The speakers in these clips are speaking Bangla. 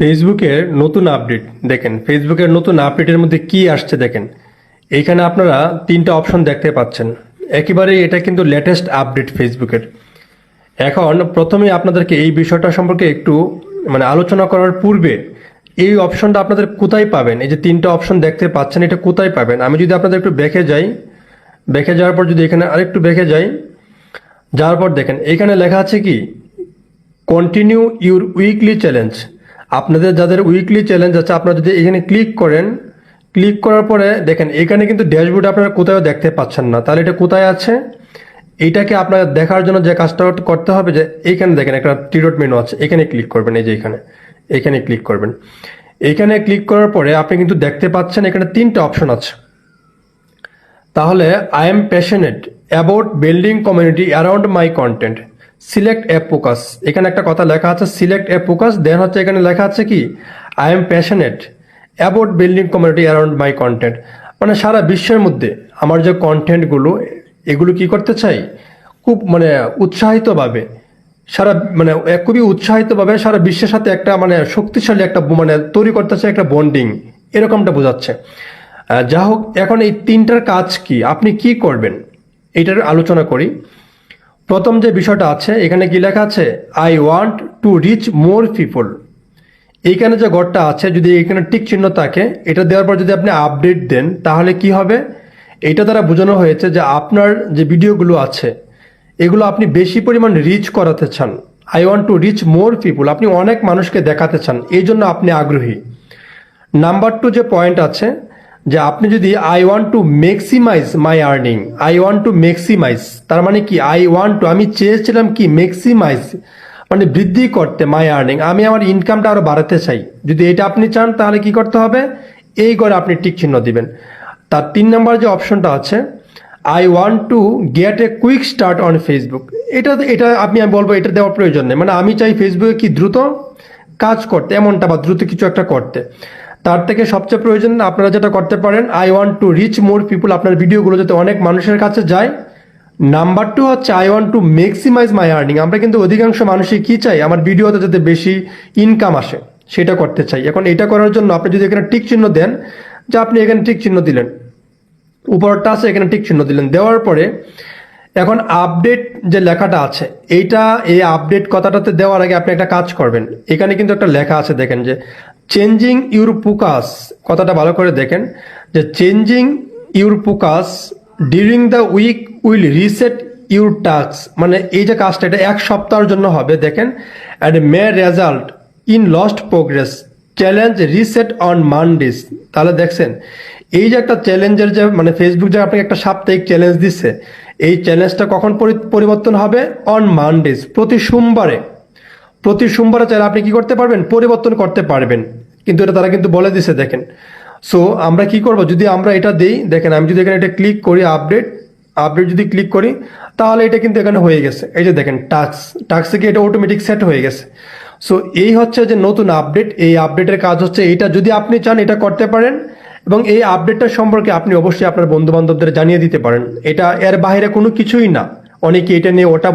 ফেসবুকের নতুন আপডেট দেখেন, ফেসবুকের নতুন আপডেটের মধ্যে কি আসছে দেখেন। এইখানে আপনারা তিনটা অপশন দেখতে পাচ্ছেন। একেবারে এটা কিন্তু লেটেস্ট আপডেট ফেসবুকের। এখন প্রথমেই আপনাদেরকে এই বিষয়টা সম্পর্কে একটু আলোচনা করার পূর্বে এই অপশনটা আপনাদের কোথায় পাবেন, এই যে তিনটা অপশন দেখতে পাচ্ছেন এটা কোথায় পাবেন। আমি যদি আপনাদের একটু ব্যাকে যাই, ব্যাকে যাওয়ার পর যদি এখানে আরেকটু ব্যাকে যাই, যাওয়ার পর দেখেন এখানে লেখা আছে কি কন্টিনিউ ইউর উইকলি চ্যালেঞ্জ। আপনাদের যাদের উইকলি চ্যালেঞ্জ আছে আপনারা যদি এখানে ক্লিক করেন, ক্লিক করার পরে দেখেন এখানে কিন্তু ড্যাশবোর্ড আপনারা কোথাও দেখতে পাচ্ছেন না। তাহলে এটা কোথায় আছে, এইটাকে আপনার দেখার জন্য যে কাজটা করতে হবে যে এইখানে দেখেন একটা টিডট মেনু আছে, এখানে ক্লিক করবেন। এই যে এখানে ক্লিক করবেন। এখানে ক্লিক করার পরে আপনি কিন্তু দেখতে পাচ্ছেন এখানে তিনটা অপশন আছে। তাহলে I am passionate about building community around my content, select app focus. এখানে একটা কথা লেখা আছে সিলেক্ট অ্যাপ ফোকাস, দেন হচ্ছে এখানে লেখা আছে কি I am passionate about building community around my content. মানে সারা বিশ্বের মধ্যে আমার যে কন্টেন্টগুলো এগুলো কি করতে চাই, খুব উৎসাহিতভাবে খুবই উৎসাহিতভাবে সারা বিশ্বের সাথে একটা শক্তিশালী একটা তৈরি করতে চাই, একটা বন্ডিং এরকমটা বোঝাচ্ছে। যা হোক, এখন এই তিনটার কাজ কি, আপনি কি করবেন এইটার আলোচনা করি। প্রথম যে বিষয়টা আছে এখানে কি লেখা আছে I want to reach more people. এইখানে যে ঘরটা আছে যদি এখানে টিক চিহ্ন থাকে, এটা দেওয়ার পর যদি আপনি আপডেট দেন তাহলে কি হবে, এইটা দ্বারা বোঝানো হয়েছে যে আপনার যে ভিডিওগুলো আছে এগুলো আপনি বেশি পরিমাণ রিচ করাতে চান। I want to reach more people, আপনি অনেক মানুষকে দেখাতে চান, এই জন্য আপনি আগ্রহী। নাম্বার 2 যে পয়েন্ট আছে যে আপনি যদি I want to maximize my earning, I want to maximize তার মানে কি আই ওয়ান্ট টু আমি চেয়েছিলাম কি ম্যাক্সিমাইজ বৃদ্ধি করতে মাই আর্নিং, আমি আমার ইনকামটা আরো বাড়াতে চাই। যদি এটা আপনি চান তাহলে কি করতে হবে, এই করে আপনি টিক চিহ্ন দিবেন। তার 3 নম্বর যে অপশনটা আছে I want to get a quick start on Facebook, এটা আমি বলবো এটা দেওয়ার প্রয়োজন নেই। আমি চাই ফেসবুকে কি দ্রুত কাজ করতে এমনটা বা দ্রুত কিছু একটা করতে। তার থেকে সবচেয়ে প্রয়োজন আপনারা যেটা করতে পারেন I want to reach more people, আপনার ভিডিওগুলো যাতে অনেক মানুষের কাছে যায়। নাম্বার 2 হচ্ছে I want to maximize my earning, আমরা কিন্তু অধিকাংশ মানুষই কি চাই আমার ভিডিওতে যাতে বেশি ইনকাম আসে সেটা করতে চাই। এখন এটা করার জন্য আপনি যদি এখানে টিক চিহ্ন দেন, যে আপনি এখানে টিক চিহ্ন দিলেন, উপরটা আছে এখানে টিক চিহ্ন দিলেন, দেওয়ার পরে এখন আপডেট যে লেখাটা আছে এই আপডেট কথাটাতে দেওয়ার আগে আপনি একটা কাজ করবেন। এখানে কিন্তু একটা লেখা আছে দেখেন যে চেঞ্জিং ইউর ফোকাস, কথাটা ভালো করে দেখেন যে changing your focus during the week will reset your task. এই যে কাজটা এটা 1 সপ্তাহের জন্য হবে দেখেন, and may result in lost progress, challenge reset on Mondays. তাহলে দেখছেন এই যে একটা চ্যালেঞ্জের যে ফেসবুক যে আপনাকে একটা সাপ্তাহিক চ্যালেঞ্জ দিচ্ছে, এই চ্যালেঞ্জটা কখন পরিবর্তন হবে, অন মানডেজ, প্রতি সোমবারে চাইলে আপনি কি করতে পারবেন, পরিবর্তন করতে পারবেন। কিন্তু এটা তারা কিন্তু বলে দিছে দেখেন। সো আমরা কি করব, যদি আমরা এটা দেই দেখেন, আমি যদি এখানে এটা ক্লিক করি আপডেট যদি ক্লিক করি তাহলে এটা কিন্তু এখানে হয়ে গেছে। এই যে দেখেন টাস্ক থেকে এটা অটোমেটিক সেট হয়ে গেছে। সো এই হচ্ছে যে নতুন আপডেট, এই আপডেটের কাজ হচ্ছে এইটা, যদি আপনি চান এটা করতে পারেন এবং এই আপডেটটা সম্পর্কে আপনি অবশ্যই আপনার বন্ধু বান্ধবদের জানিয়ে দিতে পারেন। এটা এর বাইরে কোনো কিছুই না। অনেকে এটা নিয়ে ওটা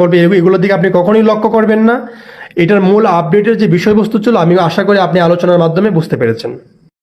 বলবে এগুলোর দিকে আপনি কখনোই লক্ষ্য করবেন না। এটার মূল আপডেটের যে বিষয়বস্তু ছিল আমি আশা করি আপনি আলোচনার মাধ্যমে বুঝতে পেরেছেন।